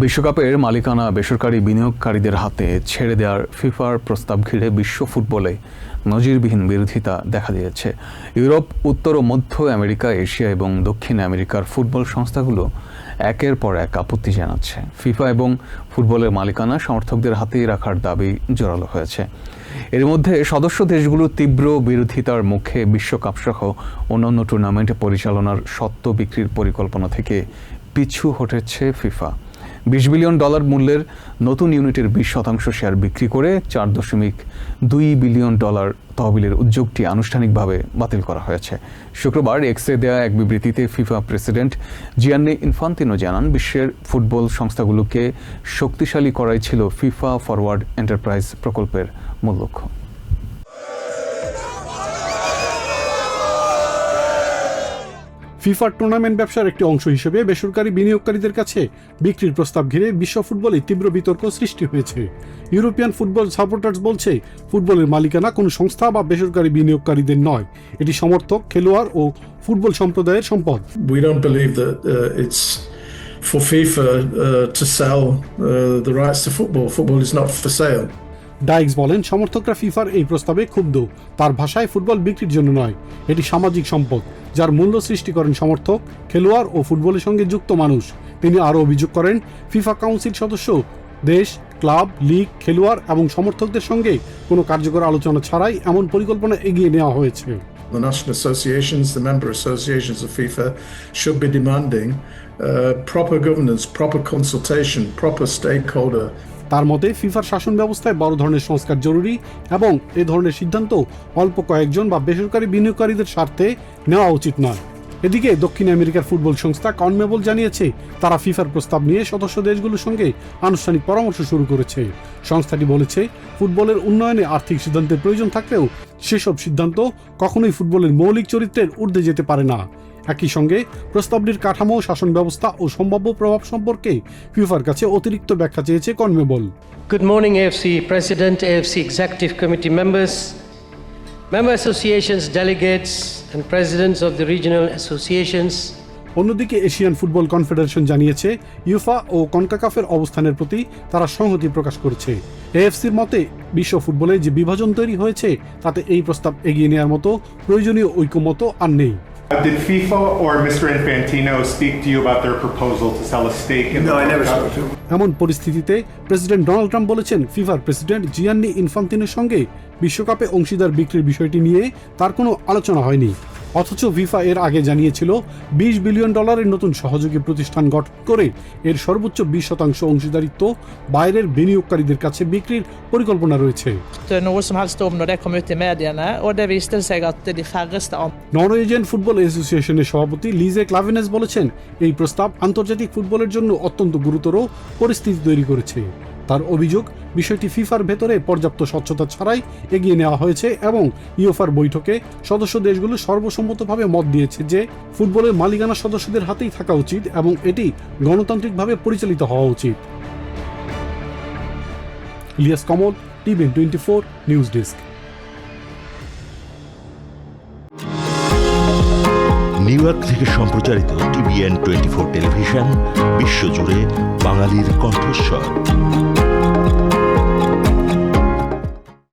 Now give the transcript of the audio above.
বিশ্বকাপের মালিকানা বেসরকারি বিনিয়োগকারীদের হাতে ছেড়ে দেওয়ার ফিফার প্রস্তাব ঘিরে বিশ্ব ফুটবলে নজিরবিহীন বিরোধিতা দেখা দিয়েছে। ইউরোপ, উত্তর ও মধ্য আমেরিকা, এশিয়া এবং দক্ষিণ আমেরিকার ফুটবল সংস্থাগুলো একের পর এক আপত্তি জানাচ্ছে। ফিফা এবং ফুটবলের মালিকানা সমর্থকদের হাতেই রাখার দাবি জোরালো হয়েছে। এর মধ্যে সদস্য দেশগুলোর তীব্র বিরোধিতার মুখে বিশ্বকাপসহ অন্যান্য টুর্নামেন্ট পরিচালনার স্বত্ব বিক্রির পরিকল্পনা থেকে পিছু হটেছে ফিফা। $20 বিলিয়ন মূল্যের নতুন ইউনিটের 20% শেয়ার বিক্রি করে $4.2 বিলিয়ন তহবিলের উদ্যোগটি আনুষ্ঠানিকভাবে বাতিল করা হয়েছে। শুক্রবার এক্সে দেয়া এক বিবৃতিতে ফিফা প্রেসিডেন্ট জিয়ান্নি ইনফান্তিনো জানান, বিশ্বের ফুটবল সংস্থাগুলোকে শক্তিশালী করাই ছিল ফিফা ফরওয়ার্ড এন্টারপ্রাইজ প্রকল্পের মূল লক্ষ্য। ফিফার টুর্নামেন্ট ব্যবসার একটি অংশ হিসেবে বেসরকারি বিনিয়োগকারীদের কাছে বিক্রির প্রস্তাব ঘিরে বিশ্ব ফুটবলে তীব্র বিতর্ক সৃষ্টি হয়েছে। ইউরোপিয়ান ফুটবল সাপোর্টার্স বলছে, ফুটবলের মালিকানা কোনো সংস্থা বা বেসরকারি বিনিয়োগকারীদের নয়, এটি সমর্থক, খেলোয়াড় ও ফুটবল সম্প্রদায়ের সম্পদ। We don't believe that it's for FIFA to sell the rights to football. Football is not for sale. ডাইক্স বলেন, সমর্থকরা ফিফার এই প্রস্তাবে ক্ষুব্ধ। তার ভাষায়, ফুটবল বিক্রির জন্য নয়, এটি সামাজিক সম্পদ যার মূল্য সৃষ্টি করেন সমর্থক, খেলোয়াড় ও ফুটবলের সঙ্গে যুক্ত মানুষ। তিনি আরও অভিযোগ করেন, ফিফা কাউন্সিল সদস্য দেশ, ক্লাব, লিগ, খেলোয়াড় এবং সমর্থকদের সঙ্গে কোনো কার্যকর আলোচনা ছাড়াই এমন পরিকল্পনা এগিয়ে নেওয়া হয়েছে। The national associations, the member associations of FIFA should be demanding proper governance, proper consultation, proper stakeholder. তার মতে, ফিফার শাসন ব্যবস্থায় বড় ধরনের সংস্কার জরুরি এবং এ ধরনের সিদ্ধান্ত অল্প কয়েকজন বা বেসরকারি বিনিয়োগকারীদের স্বার্থে নেওয়া উচিত নয়। এদিকে দক্ষিণ আমেরিকার ফুটবল সংস্থা কনমেবল জানিয়েছে, তারা ফিফার প্রস্তাব নিয়ে সদস্য দেশগুলোর সঙ্গে আনুষ্ঠানিক পরামর্শ শুরু করেছে। সংস্থাটি বলেছে, ফুটবলের উন্নয়নে আর্থিক সিদ্ধান্তের প্রয়োজন থাকলেও সেসব সিদ্ধান্ত কখনোই ফুটবলের মৌলিক চরিত্রের ঊর্ধ্বে যেতে পারে না। একই সঙ্গে প্রস্তাবটির কাঠামো, শাসন ব্যবস্থা ও সম্ভাব্য প্রভাব সম্পর্কে ফিফার কাছে অতিরিক্ত ব্যাখ্যা চেয়েছে CONMEBOL. Good morning, AFC President, AFC Executive Committee members, member associations, delegates and presidents of the regional associations. অন্যদিকে এশিয়ান ফুটবল কনফেডারেশন জানিয়েছে, ইউফা ও কনকাকাফের অবস্থানের প্রতি তারা সংহতি প্রকাশ করেছে। এএফসির মতে, বিশ্ব ফুটবলে যে বিভাজন তৈরি হয়েছে তাতে এই প্রস্তাব এগিয়ে নেওয়ার মতো প্রয়োজনীয় ঐকমত্য আর নেই। Did FIFA or Mr. Infantino speak to you about their proposal to sell a stake in the World Cup? No, I never spoke to him. এমন পরিস্থিতিতে প্রেসিডেন্ট ডোনাল্ড ট্রাম্প বলেছেন, ফিফার প্রেসিডেন্ট জিয়ান্নি ইনফান্তিনোর সঙ্গে বিশ্বকাপে অংশীদার বিক্রির বিষয়টি নিয়ে তার কোনো আলোচনা হয়নি। অথচ ফিফা এর আগে জানিয়েছিল, $20 বিলিয়ন নতুন সহযোগী প্রতিষ্ঠান গঠন করে এর সর্বোচ্চ 20% অংশীদারিত্ব বাইরের বিনিয়োগকারীদের কাছে বিক্রির পরিকল্পনা রয়েছে। নরওয়েজিয়ান ফুটবল অ্যাসোসিয়েশনের সভাপতি লিজে ক্লাভেনেস বলেছেন, এই প্রস্তাব আন্তর্জাতিক ফুটবলের জন্য অত্যন্ত গুরুতর পরিস্থিতি তৈরি করেছে। তার অভিযোগ, বিষয়টি ফিফার ভেতরে পর্যাপ্ত স্বচ্ছতা ছাড়াই এগিয়ে নেওয়া হয়েছে এবং ইউফার বৈঠকে সদস্য দেশগুলো সর্বসম্মতভাবে মত দিয়েছে যে ফুটবলের মালিকানা সদস্যদের হাতেই থাকা উচিত এবং এটি গণতান্ত্রিকভাবে পরিচালিত হওয়া উচিত। Ilias Kamal, TVN 24 news desk. New York থেকে সম্প্রচারিত টিভিএন 24 টেলিভিশন বিশ্বজুড়ে বাঙালির কণ্ঠস্বর।